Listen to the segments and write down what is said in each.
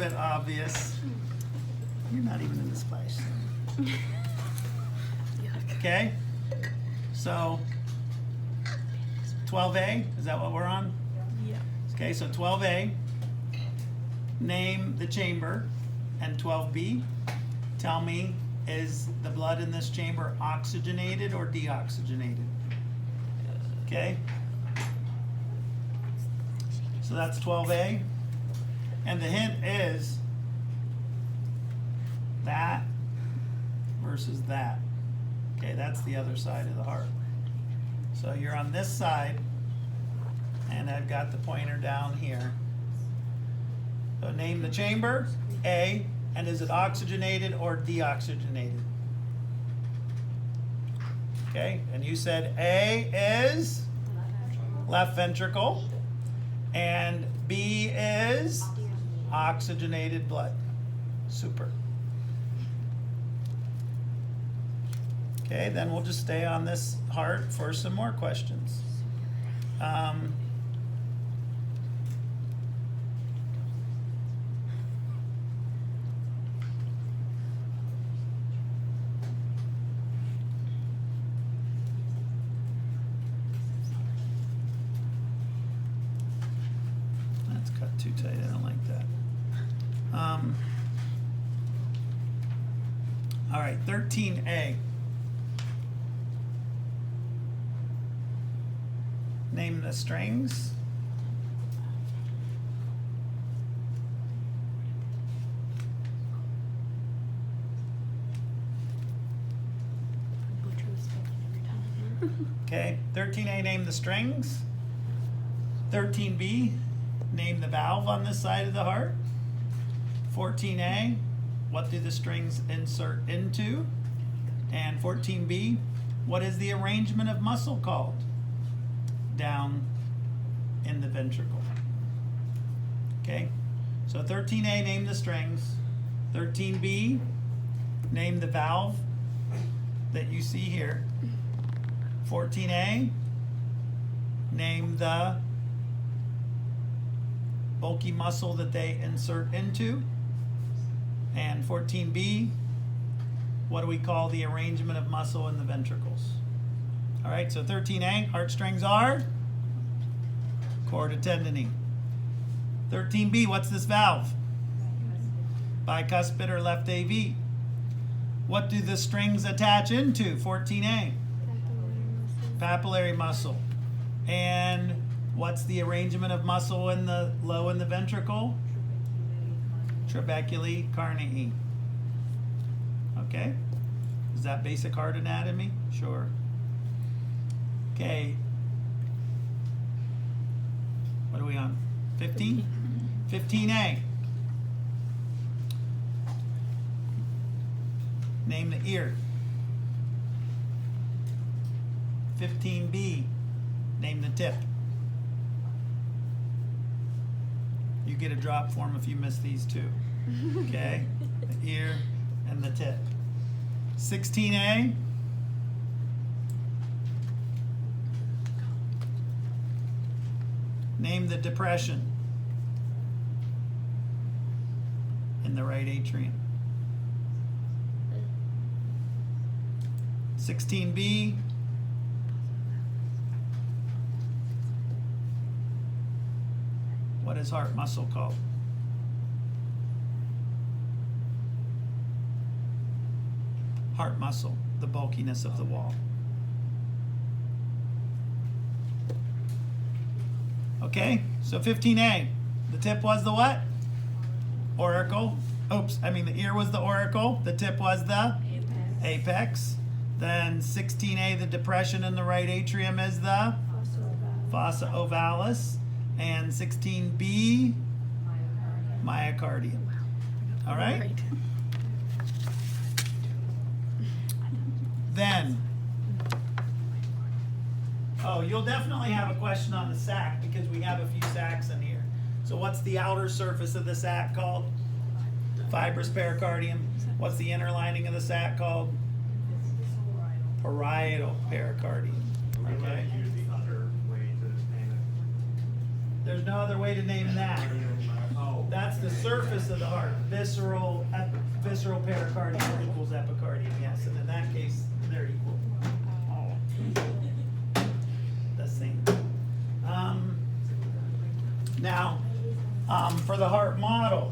bit obvious. You're not even in this place. Okay, so 12A, is that what we're on? Yeah. Okay, so 12A, name the chamber, and 12B, tell me, is the blood in this chamber oxygenated or deoxygenated? Okay, so that's 12A, and the hint is that versus that. Okay, that's the other side of the heart. So you're on this side, and I've got the pointer down here. So name the chamber, A, and is it oxygenated or deoxygenated? Okay, and you said A is left ventricle, and B is oxygenated blood. Super. Okay, then we'll just stay on this heart for some more questions. That's cut too tight, I don't like that. All right, 13A. Name the strings. Okay, 13A, name the strings. 13B, name the valve on this side of the heart. 14A, what do the strings insert into? And 14B, what is the arrangement of muscle called? Down in the ventricle. Okay, so 13A, name the strings. 13B, name the valve that you see here. 14A, name the bulky muscle that they insert into. And 14B, what do we call the arrangement of muscle in the ventricles? All right, so 13A, heartstrings are chordotendony. 13B, what's this valve? Bicuspid or left AV. What do the strings attach into? 14A. Papillary muscle. And what's the arrangement of muscle in the low in the ventricle? Trabeculae carnii. Okay, is that basic heart anatomy? Sure. Okay, what are we on? 15? 15A. Name the ear. 15B. Name the tip. You get a drop form if you miss these two. Okay, the ear and the tip. 16A. Name the depression in the right atrium. 16B. What is heart muscle called? Heart muscle, the bulkiness of the wall. Okay, so 15A, the tip was the what? Auricle. Oops, I mean the ear was the auricle, the tip was the apex. Then 16A, the depression in the right atrium is the fossa ovalis. And 16B, myocardium. All right? Then, oh, you'll definitely have a question on the sac because we have a few sacs in here. So what's the outer surface of the sac called? Fibrous pericardium. What's the inner lining of the sac called? Parietal pericardium. Okay? Use the other way to name it. There's no other way to name that. Oh. That's the surface of the heart. Visceral pericardium equals epicardium, yes. And in that case, they're equal. The same. Now, for the heart model.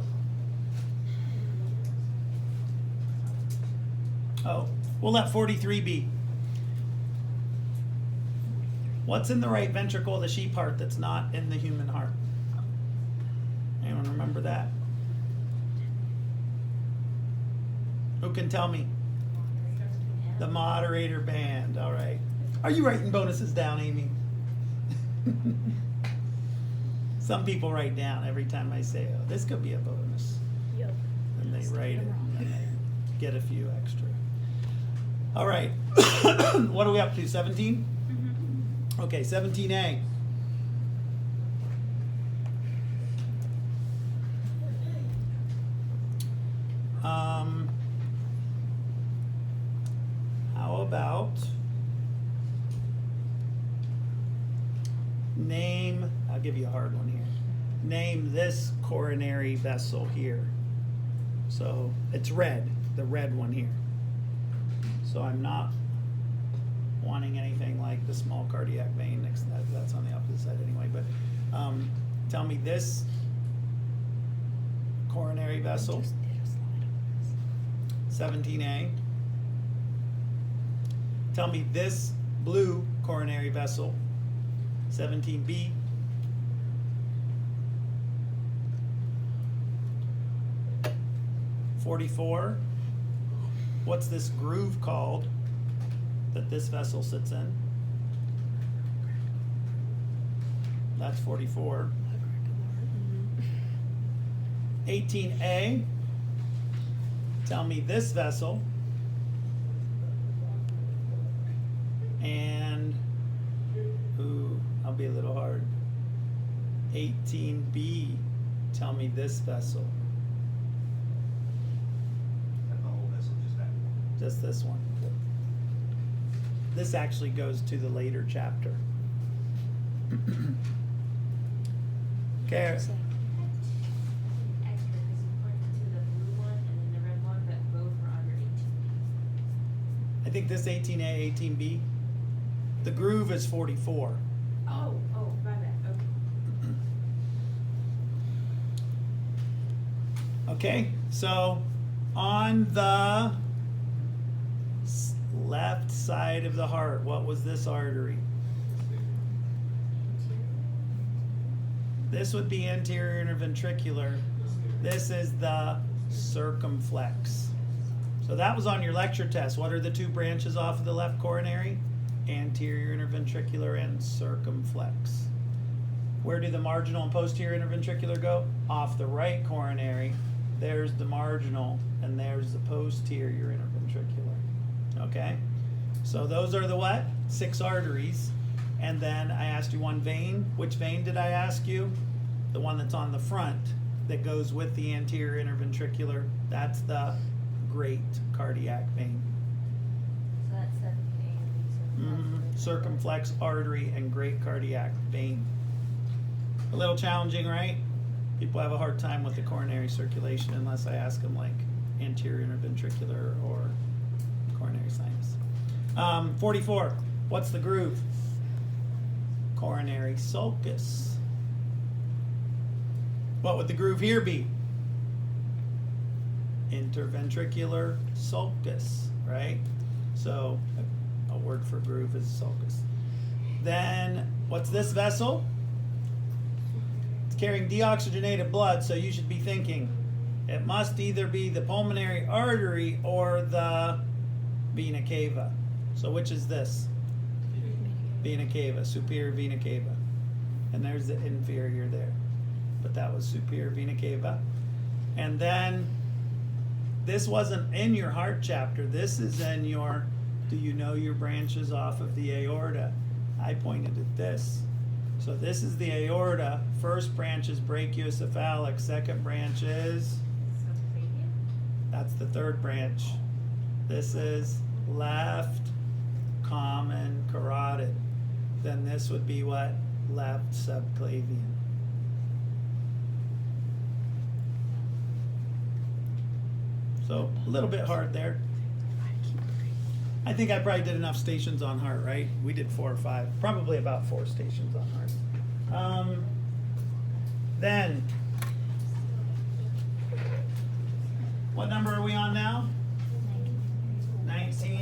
Oh, we'll let 43 be. What's in the right ventricle of the sheep heart that's not in the human heart? Anyone remember that? Who can tell me? The moderator band. All right. Are you writing bonuses down, Amy? Some people write down every time I say, oh, this could be a bonus. Yep. And they write it, and then they get a few extra. All right. What are we up to? 17? Mm-hmm. Okay, 17A. How about name, I'll give you a hard one here. Name this coronary vessel here. So it's red, the red one here. So I'm not wanting anything like the small cardiac vein next to that. That's on the opposite side anyway. But tell me this coronary vessel. 17A. Tell me this blue coronary vessel. 17B. (44). What's this groove called that this vessel sits in? That's 44. 18A. Tell me this vessel. And, ooh, I'll be a little hard. 18B. Tell me this vessel. Not the whole vessel, just that one. Just this one. This actually goes to the later chapter. Okay. So, Extra, because you pointed to the blue one and then the red one, but both were under 18B. I think this 18A, 18B. The groove is 44. Oh, my bad, okay. Okay, so on the left side of the heart, what was this artery? This would be anterior interventricular. This is the circumflex. So that was on your lecture test. What are the two branches off of the left coronary? Anterior interventricular and circumflex. Where do the marginal and posterior interventricular go? Off the right coronary. There's the marginal, and there's the posterior interventricular. Okay? So those are the what? 6 arteries. And then I asked you one vein. Which vein did I ask you? The one that's on the front that goes with the anterior interventricular. That's the great cardiac vein. So that's 17A and these are Circumflex artery and great cardiac vein. A little challenging, right? People have a hard time with the coronary circulation unless I ask them like anterior interventricular or coronary sinus. 44. What's the groove? Coronary sulcus. What would the groove here be? Interventricular sulcus, right? So a word for groove is sulcus. Then what's this vessel? It's carrying deoxygenated blood, so you should be thinking it must either be the pulmonary artery or the vena cava. So which is this? Vena cava, superior vena cava. And there's the inferior there. But that was superior vena cava. And then this wasn't in your heart chapter. This is in your, do you know your branches off of the aorta? I pointed at this. So this is the aorta. First branch is brachiocephalic. Second branch is, subclavian? that's the third branch. This is left common carotid. Then this would be what? Left subclavian. So a little bit hard there. I think I probably did enough stations on heart, right? We did 4 or 5, probably about 4 stations on heart. Then, what number are we on now? 19.